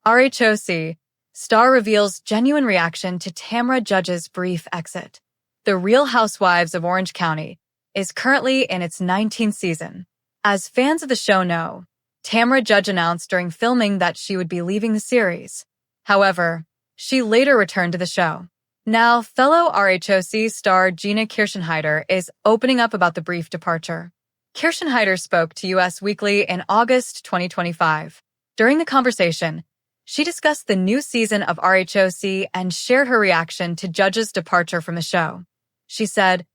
RHOC, star reveals genuine reaction to Tamra Judge's brief exit. The Real Housewives of Orange County is currently in its 19th season. As fans of the show know, Tamra Judge announced during filming that she would be leaving the series. However, she later returned to the show. Now, fellow RHOC star Gina Kirschenheiter is opening up about the brief departure. Kirschenheiter spoke to US Weekly in August 2025. During the conversation, she discussed the new season of RHOC and shared her reaction to Judge's departure from the show. She said,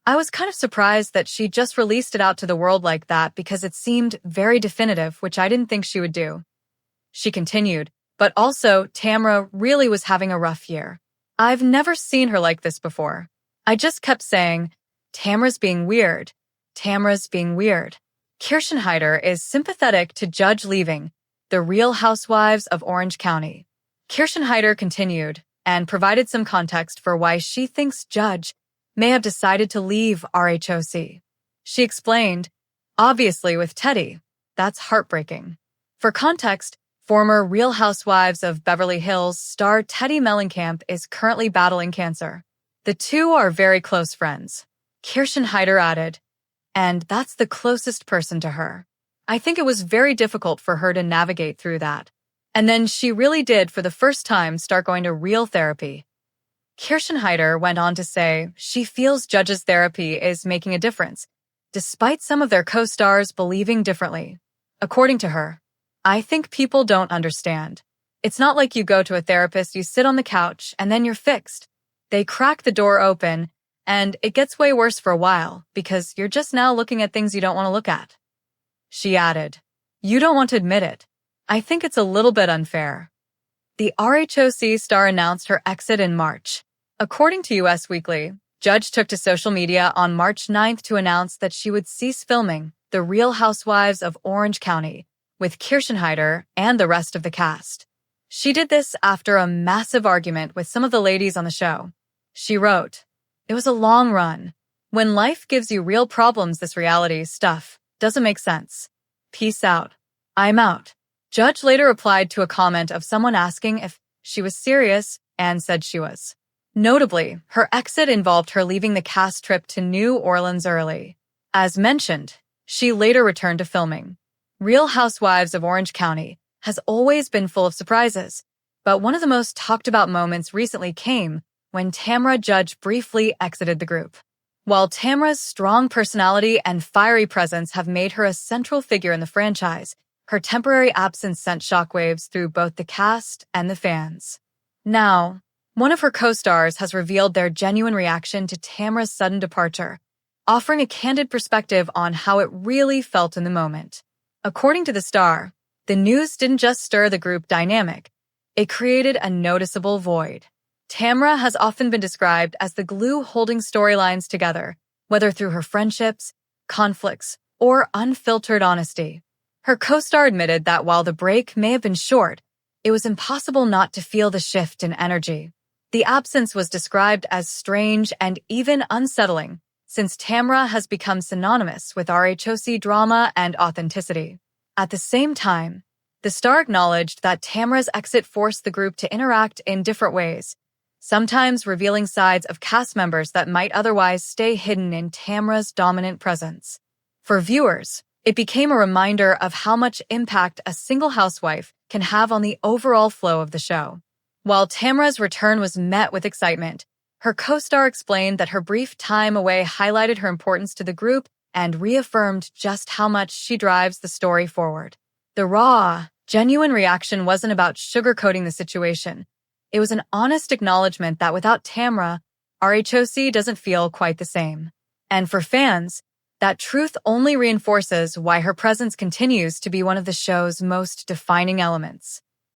"I was kind of surprised that she just released it out to the world like that because it seemed very definitive, which I didn't think she would do." She continued, "But also, Tamra really was having a rough year. I've never seen her like this before. I just kept saying, Tamra's being weird. Tamra's being weird." Kirschenheiter is sympathetic to Judge leaving The Real Housewives of Orange County. Kirschenheiter continued and provided some context for why she thinks Judge may have decided to leave RHOC. She explained, "Obviously with Teddy, that's heartbreaking." For context, former Real Housewives of Beverly Hills star Teddy Mellencamp is currently battling cancer. The two are very close friends. Kirschenheiter added, "And that's the closest person to her. I think it was very difficult for her to navigate through that. And then she really did, for the first time, start going to real therapy." Kirschenheiter went on to say she feels Judge's therapy is making a difference, despite some of their co-stars believing differently. According to her, "I think people don't understand. It's not like you go to a therapist, you sit on the couch, and then you're fixed. They crack the door open, and it gets way worse for a while because you're just now looking at things you don't want to look at." She added, "You don't want to admit it. I think it's a little bit unfair." The RHOC star announced her exit in March. According to US Weekly, Judge took to social media on March 9th to announce that she would cease filming The Real Housewives of Orange County with Kirschenheiter and the rest of the cast. She did this after a massive argument with some of the ladies on the show. She wrote, "It was a long run. When life gives you real problems, this reality stuff doesn't make sense. Peace out. I'm out." Judge later replied to a comment of someone asking if she was serious and said she was. Notably, her exit involved her leaving the cast trip to New Orleans early. As mentioned, she later returned to filming. Real Housewives of Orange County has always been full of surprises, but one of the most talked about moments recently came when Tamra Judge briefly exited the group. While Tamra's strong personality and fiery presence have made her a central figure in the franchise, her temporary absence sent shockwaves through both the cast and the fans. Now, one of her co-stars has revealed their genuine reaction to Tamra's sudden departure, offering a candid perspective on how it really felt in the moment. According to the star, the news didn't just stir the group dynamic, it created a noticeable void. Tamra has often been described as the glue holding storylines together, whether through her friendships, conflicts, or unfiltered honesty. Her co-star admitted that while the break may have been short, it was impossible not to feel the shift in energy. The absence was described as strange and even unsettling, since Tamra has become synonymous with RHOC drama and authenticity. At the same time, the star acknowledged that Tamra's exit forced the group to interact in different ways, sometimes revealing sides of cast members that might otherwise stay hidden in Tamra's dominant presence. For viewers, it became a reminder of how much impact a single housewife can have on the overall flow of the show. While Tamra's return was met with excitement, her co-star explained that her brief time away highlighted her importance to the group and reaffirmed just how much she drives the story forward. The raw, genuine reaction wasn't about sugarcoating the situation. It was an honest acknowledgement that without Tamra, RHOC doesn't feel quite the same. And for fans, that truth only reinforces why her presence continues to be one of the show's most defining elements.